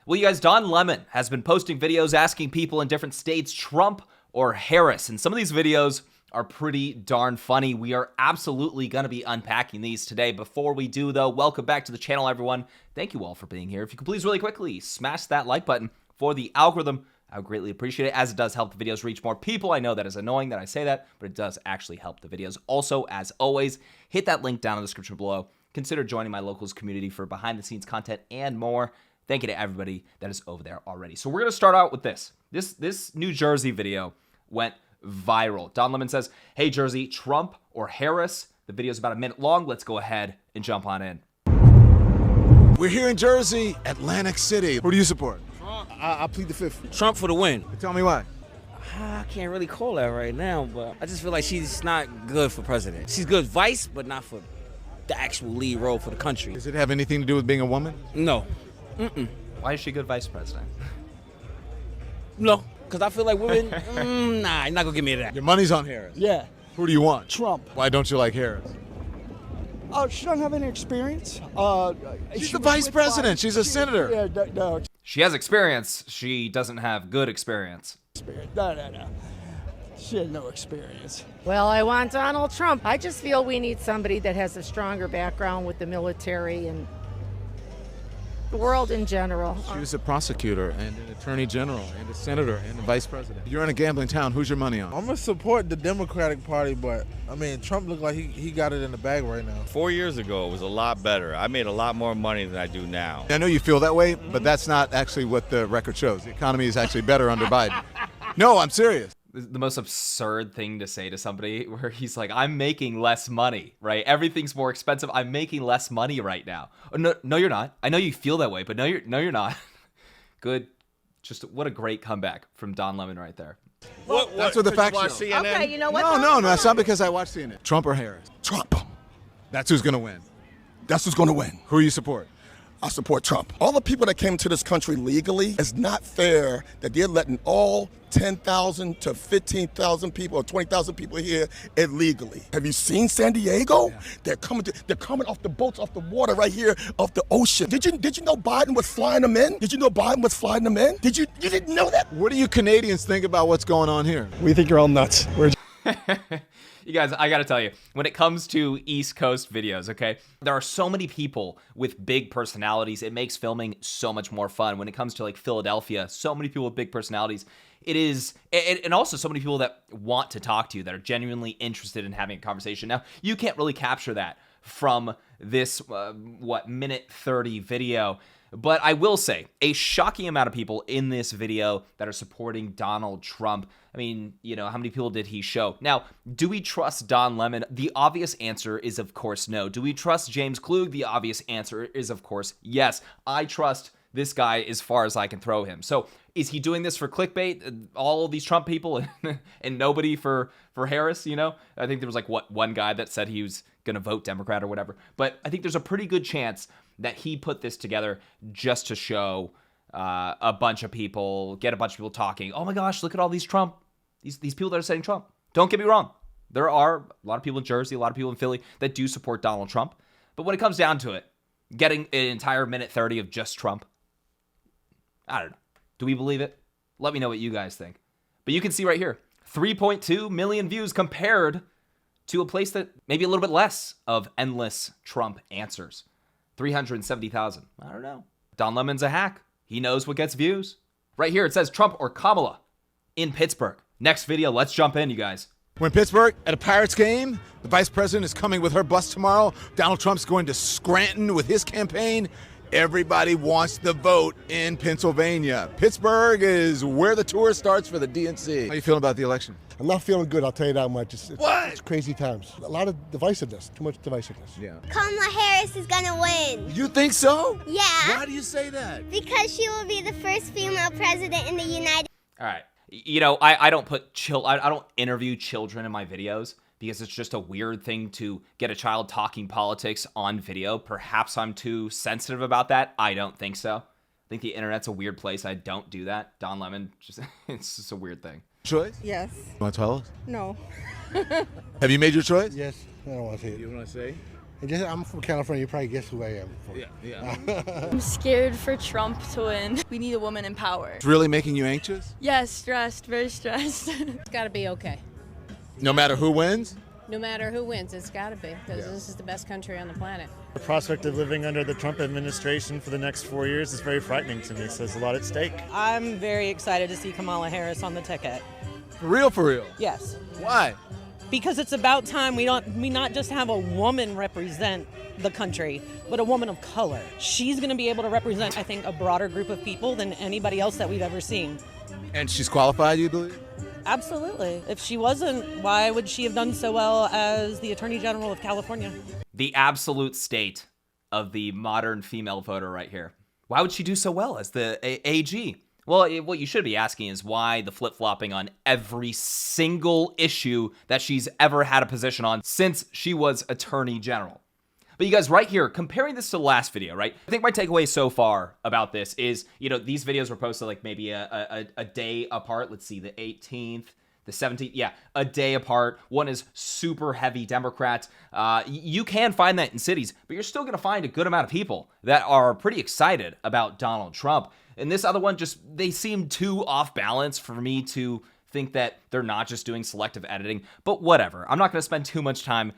Well, you guys, Don Lemon has been posting videos asking people in different states, Trump or Harris. And some of these videos are pretty darn funny. We are absolutely going to be unpacking these today. Before we do, though, welcome back to the channel, everyone. Thank you all for being here. If you could please really quickly smash that like button for the algorithm, I would greatly appreciate it, as it does help the videos reach more people. I know that is annoying that I say that, but it does actually help the videos. Also, as always, hit that link down in the description below. Consider joining my locals community for behind-the-scenes content and more. Thank you to everybody that is over there already. So we're going to start out with this. This New Jersey video went viral. Don Lemon says, "Hey Jersey, Trump or Harris?" The video is about a minute long. Let's go ahead and jump on in. We're here in Jersey, Atlantic City. Who do you support? Trump. I plead the fifth. Trump for the win. Tell me why. I can't really call that right now, but I just feel like she's not good for president. She's good vice, but not for the actual lead role for the country. Does it have anything to do with being a woman? No. Why is she good vice president? No, because I feel like women, nah, you're not going to give me that. Your money's on Harris. Yeah, Who do you want? Trump. Why don't you like Harris? She doesn't have any experience. She's the vice president. She's a senator. Yeah, no She has experience. She doesn't have good experience. experience. No. She has no experience. Well, I want Donald Trump. I just feel we need somebody that has a stronger background with the military and the world in general. She was a prosecutor and an attorney general and a senator and a vice president. You're in a gambling town. Who's your money on? I'm gonna support the Democratic Party, but I mean, Trump looked like he got it in the bag right now. 4 years ago, it was a lot better. I made a lot more money than I do now. I know you feel that way, but that's not actually what the record shows. The economy is actually better under Biden. No, I'm serious. The most absurd thing to say to somebody, where he's like, I'm making less money, right? Everything's more expensive. I'm making less money right now. Oh, no, you're not. I know you feel that way, but no, you're not. Good. Just what a great comeback from Don Lemon right there. That's what the facts show. CNN? Okay, you know what? No, that's not because I watch CNN. Trump or Harris? Trump. That's who's going to win. That's who's going to win. Who you support? I support Trump. All the people that came to this country legally, it's not fair that they're letting all 10,000 to 15,000 people or 20,000 people here illegally. Have you seen San Diego? Yeah. They're coming off the boats, off the water right here, off the ocean. Did you know Biden was flying them in? Did you know Biden was flying them in? You didn't know that? What do you Canadians think about what's going on here? We think you're all nuts. You guys, I gotta tell you, when it comes to East Coast videos, okay, there are so many people with big personalities. It makes filming so much more fun. When it comes to like Philadelphia, so many people with big personalities. It is, and also so many people that want to talk to you, that are genuinely interested in having a conversation. Now, you can't really capture that from this, minute 30 video. But I will say, a shocking amount of people in this video that are supporting Donald Trump. I mean, you know, how many people did he show? Now, do we trust Don Lemon? The obvious answer is, of course, no. Do we trust James Klug? The obvious answer is, of course, yes. I trust this guy as far as I can throw him. So is he doing this for clickbait? All of these Trump people and nobody for Harris, you know? I think there was like, one guy that said he was going to vote Democrat or whatever. But I think there's a pretty good chance that he put this together just to show a bunch of people, get a bunch of people talking. Oh my gosh, look at all these Trump, these people that are saying Trump. Don't get me wrong. There are a lot of people in Jersey, a lot of people in Philly that do support Donald Trump. But when it comes down to it, getting an entire minute 30 of just Trump, I don't know. Do we believe it? Let me know what you guys think. But you can see right here, 3.2 million views compared to a place that maybe a little bit less of endless Trump answers. 370,000. I don't know. Don Lemon's a hack. He knows what gets views. Right here, it says Trump or Kamala in Pittsburgh. Next video, let's jump in, you guys. We're in Pittsburgh at a Pirates game. The vice president is coming with her bus tomorrow. Donald Trump's going to Scranton with his campaign. Everybody wants the vote in Pennsylvania. Pittsburgh is where the tour starts for the DNC. How you feeling about the election? I'm not feeling good, I'll tell you that much. What? It's crazy times. A lot of divisiveness, too much divisiveness. Yeah. Kamala Harris is gonna win. You think so? Yeah. Why do you say that? Because she will be the first female president in the United. All right. You know, I don't I don't interview children in my videos because it's just a weird thing to get a child talking politics on video. Perhaps I'm too sensitive about that. I don't think so. I think the internet's a weird place. I don't do that. Don Lemon, it's just a weird thing. Choice? Yes. You want to tell us? No. Have you made your choice? Yes, I don't want to say it. You want to say? And just, I'm from California. You probably guess who I am. I'm scared for Trump to win. We need a woman in power. It's really making you anxious? Yes, stressed, very stressed. It's got to be okay. No matter who wins? No matter who wins, it's got to be, because this is the best country on the planet. The prospect of living under the Trump administration for the next 4 years is very frightening to me, so there's a lot at stake. I'm very excited to see Kamala Harris on the ticket. For real, for real? Yes. Why? Because it's about time we not just have a woman represent the country, but a woman of color. She's going to be able to represent, I think, a broader group of people than anybody else that we've ever seen. And she's qualified, you believe? Absolutely. If she wasn't, why would she have done so well as the Attorney General of California? The absolute state of the modern female voter right here. Why would she do so well as the AG? Well, what you should be asking is why the flip-flopping on every single issue that she's ever had a position on since she was Attorney General. But you guys, right here, comparing this to the last video, right? I think my takeaway so far about this is, these videos were posted like maybe a day apart. Let's see, the 18th, the 17th. Yeah, a day apart. One is super heavy Democrat. You can find that in cities, but you're still going to find a good amount of people that are pretty excited about Donald Trump. And this other one, they seem too off balance for me to think that they're not just doing selective editing. But whatever. I'm not going to spend too much time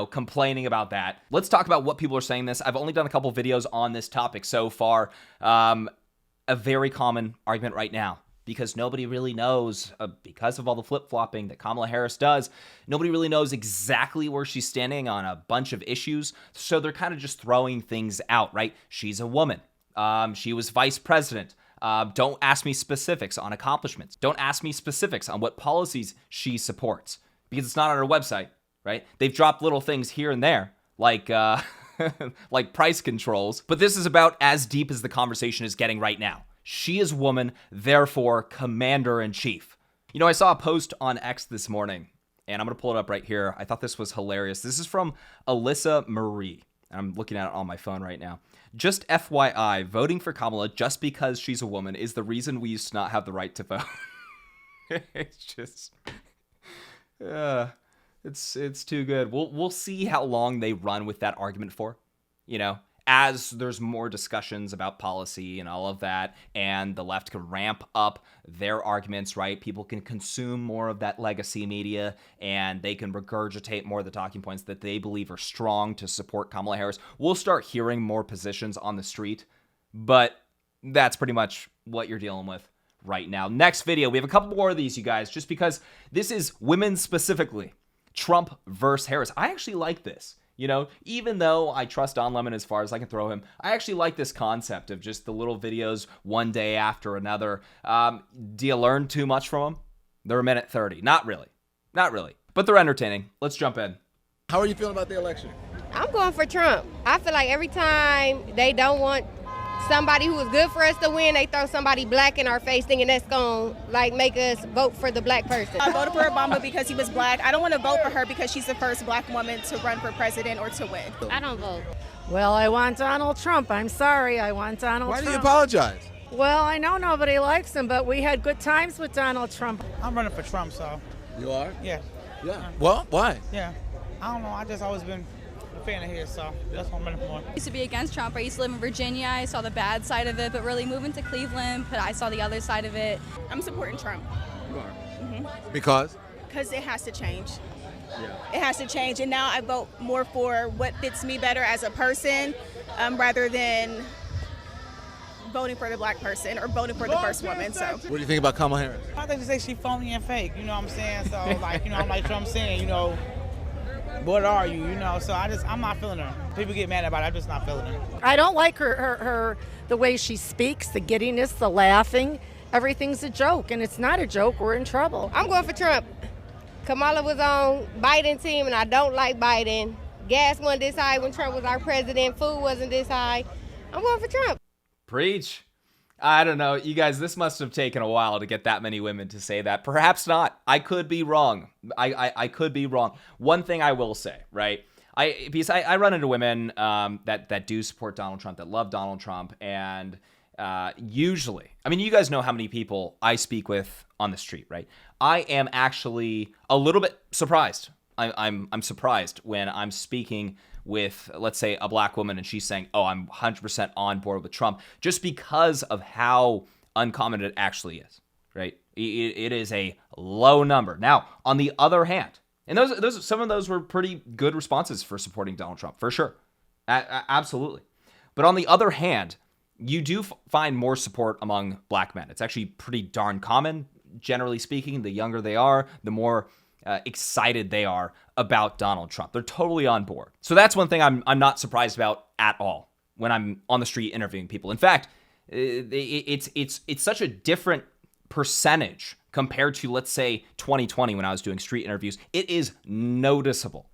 complaining about that. Let's talk about what people are saying this. I've only done a couple videos on this topic so far. A very common argument right now, because nobody really knows, because of all the flip-flopping that Kamala Harris does, nobody really knows exactly where she's standing on a bunch of issues. So they're kind of just throwing things out, right? She's a woman. She was vice president. Don't ask me specifics on accomplishments. Don't ask me specifics on what policies she supports, because it's not on her website. Right? They've dropped little things here and there, like like price controls. But this is about as deep as the conversation is getting right now. She is a woman, therefore commander-in-chief. I saw a post on X this morning, and I'm going to pull it up right here. I thought this was hilarious. This is from Alyssa Marie. I'm looking at it on my phone right now. Just FYI, voting for Kamala just because she's a woman is the reason we used to not have the right to vote. It's just... It's too good. We'll see how long they run with that argument for, as there's more discussions about policy and all of that, and the left can ramp up their arguments, right? People can consume more of that legacy media, and they can regurgitate more of the talking points that they believe are strong to support Kamala Harris. We'll start hearing more positions on the street, but that's pretty much what you're dealing with right now. Next video, we have a couple more of these, you guys, just because this is women specifically. Trump versus Harris. I actually like this. Even though I trust Don Lemon as far as I can throw him, I actually like this concept of just the little videos one day after another. Do you learn too much from them? They're a minute 30. Not really. But they're entertaining. Let's jump in. How are you feeling about the election? I'm going for Trump. I feel like every time they don't want somebody who is good for us to win, they throw somebody black in our face thinking that's going to make us vote for the black person. I voted for Obama because he was black. I don't want to vote for her because she's the first black woman to run for president or to win. I don't vote. Well, I want Donald Trump. I'm sorry. I want Donald Trump. Why do you apologize? Well, I know nobody likes him, but we had good times with Donald Trump. I'm running for Trump, so. You are? Yeah. Well, why? Yeah. I don't know. I just always been a fan of his, so that's what I'm running for. I used to be against Trump. I used to live in Virginia. I saw the bad side of it, but really moving to Cleveland, I saw the other side of it. I'm supporting Trump. You are? Because it has to change. Yeah. It has to change, and now I vote more for what fits me better as a person rather than voting for the black person or voting for the first woman. So what do you think about Kamala Harris? I think they say she phony and fake, you know what I'm saying? So I'm like Trump saying, what are you, so I'm not feeling her. People get mad about it, I'm just not feeling her. I don't like her the way she speaks, the giddiness, the laughing. Everything's a joke, and it's not a joke. We're in trouble. I'm going for Trump. Kamala was on Biden's team, and I don't like Biden. Gas wasn't this high when Trump was our president. Food wasn't this high. I'm going for Trump. Preach. I don't know. You guys, this must have taken a while to get that many women to say that. Perhaps not. I could be wrong. I could be wrong. One thing I will say, right? Because I run into women that do support Donald Trump, that love Donald Trump, and usually, you guys know how many people I speak with on the street, right? I am actually a little bit surprised I'm surprised when I'm speaking with, let's say, a black woman and she's saying, oh, I'm 100% on board with Trump, just because of how uncommon it actually is, right? It is a low number. Now, on the other hand, and some of those were pretty good responses for supporting Donald Trump, for sure. Absolutely. But on the other hand, you do find more support among black men. It's actually pretty darn common, generally speaking. The younger they are, the more excited they are about Donald Trump. They're totally on board. So that's one thing I'm not surprised about at all when I'm on the street interviewing people. In fact, it's such a different percentage compared to, let's say, 2020 when I was doing street interviews. It is noticeable,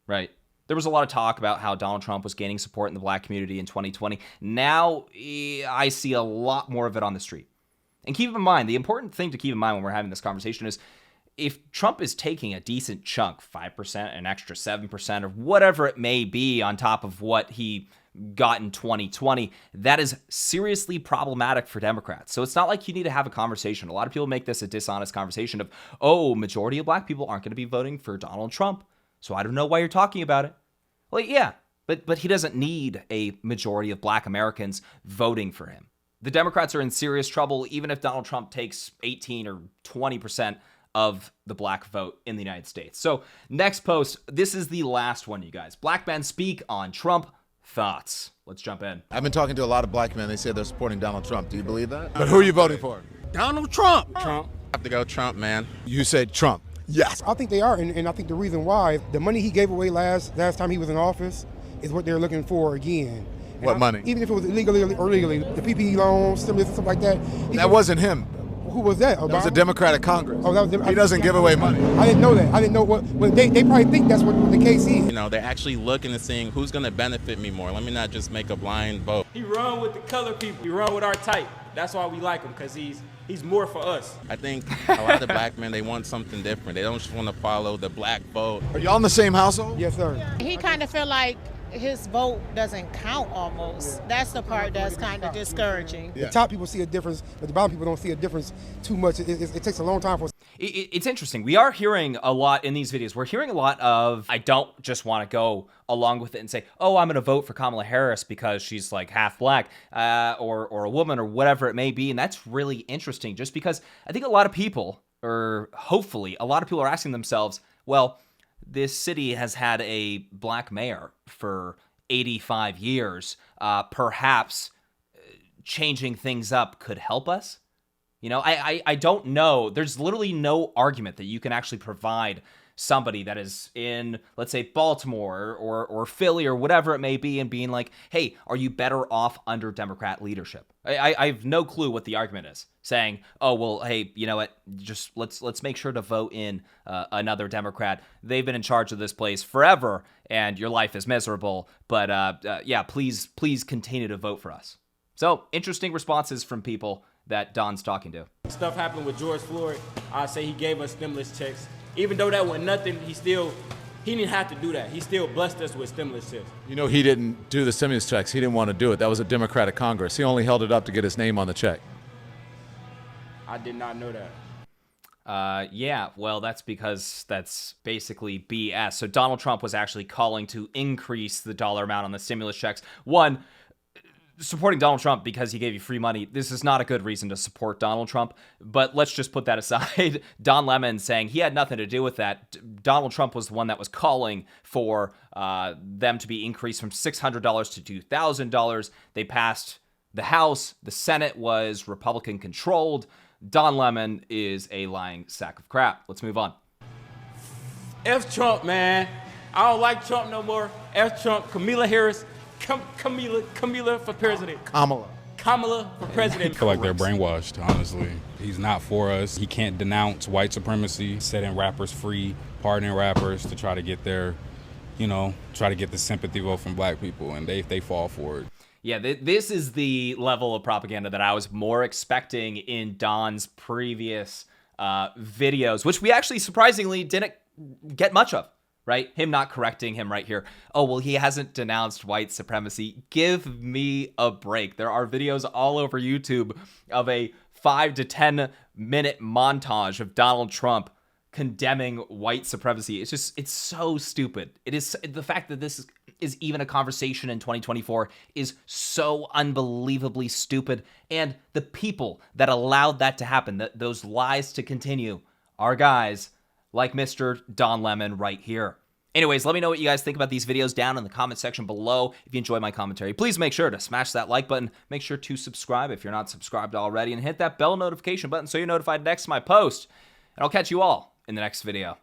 right? There was a lot of talk about how Donald Trump was gaining support in the black community in 2020. Now I see a lot more of it on the street. And keep in mind, the important thing to keep in mind when we're having this conversation is if Trump is taking a decent chunk, 5%, an extra 7%, or whatever it may be on top of what he got in 2020, that is seriously problematic for Democrats. So it's not like you need to have a conversation. A lot of people make this a dishonest conversation of, oh, majority of black people aren't going to be voting for Donald Trump, so I don't know why you're talking about it. Well, yeah, but he doesn't need a majority of black Americans voting for him. The Democrats are in serious trouble even if Donald Trump takes 18 or 20% of the black vote in the United States. So next post, this is the last one, you guys. Black men speak on Trump. Thoughts? Let's jump in. I've been talking to a lot of black men. They say they're supporting Donald Trump. Do you believe that? But who are you voting for? Donald Trump. Trump. I have to go Trump, man. You said Trump. Yes. I think they are, and I think the reason why, the money he gave away last time he was in office is what they're looking for again. And what money? Even if it was illegally or legally, the PPE loans, stimulus, and stuff like that. That wasn't him. Who was that? Obama? That was a Democratic Congress. Oh, that was he doesn't give away money. I didn't know that. I didn't know what. Well, they probably think that's what the case is. You know, they're actually looking and seeing who's going to benefit me more. Let me not just make a blind vote. He run with the colored people. He run with our type. That's why we like him, because he's more for us. I think a lot of black men, they want something different. They don't just want to follow the black vote. Are y'all in the same household? Yes, sir. He kind of feel like his vote doesn't count almost. That's the part that's kind of discouraging. The top people see a difference, but the bottom people don't see a difference too much. It takes a long time for. It's interesting. We are hearing a lot in these videos. We're hearing a lot of, I don't just want to go along with it and say, oh, I'm going to vote for Kamala Harris because she's like half black or a woman or whatever it may be. And that's really interesting just because I think a lot of people, or hopefully a lot of people are asking themselves, well, this city has had a black mayor for 85 years. Perhaps changing things up could help us. You know, I don't know. There's literally no argument that you can actually provide somebody that is in, let's say, Baltimore or Philly or whatever it may be and being like, hey, are you better off under Democrat leadership? I have no clue what the argument is. Saying, oh, well, hey, you know what, just let's make sure to vote in another Democrat. They've been in charge of this place forever and your life is miserable. But yeah, please continue to vote for us. So interesting responses from people that Don's talking to. Stuff happened with George Floyd. I say he gave us stimulus checks. Even though that wasn't nothing, he didn't have to do that. He still blessed us with stimulus checks. You know, he didn't do the stimulus checks. He didn't want to do it. That was a Democratic Congress. He only held it up to get his name on the check. I did not know that. Yeah, well, that's because that's basically BS. So Donald Trump was actually calling to increase the dollar amount on the stimulus checks. One, supporting Donald Trump because he gave you free money, this is not a good reason to support Donald Trump. But let's just put that aside. Don Lemon saying he had nothing to do with that. Donald Trump was the one that was calling for them to be increased from $600 to $2,000. They passed the House. The Senate was Republican controlled. Don Lemon is a lying sack of crap. Let's move on. F Trump, man. I don't like Trump no more. F Trump. Kamala Harris. Kamala for president. Kamala for president. I feel like they're brainwashed, honestly. He's not for us. He can't denounce white supremacy, setting rappers free, pardoning rappers to try to get their, try to get the sympathy vote from black people, and they fall for it. Yeah, this is the level of propaganda that I was more expecting in Don's previous videos, which we actually surprisingly didn't get much of, right? Him not correcting him right here. Oh, well, he hasn't denounced white supremacy. Give me a break. There are videos all over YouTube of a 5 to 10 minute montage of Donald Trump condemning white supremacy. It's so stupid. It is, the fact that this is even a conversation in 2024 is so unbelievably stupid. And the people that allowed that to happen, those lies to continue, are guys like Mr. Don Lemon right here. Anyways, let me know what you guys think about these videos down in the comment section below. If you enjoy my commentary, please make sure to smash that like button. Make sure to subscribe if you're not subscribed already, and hit that bell notification button so you're notified next to my post. And I'll catch you all in the next video.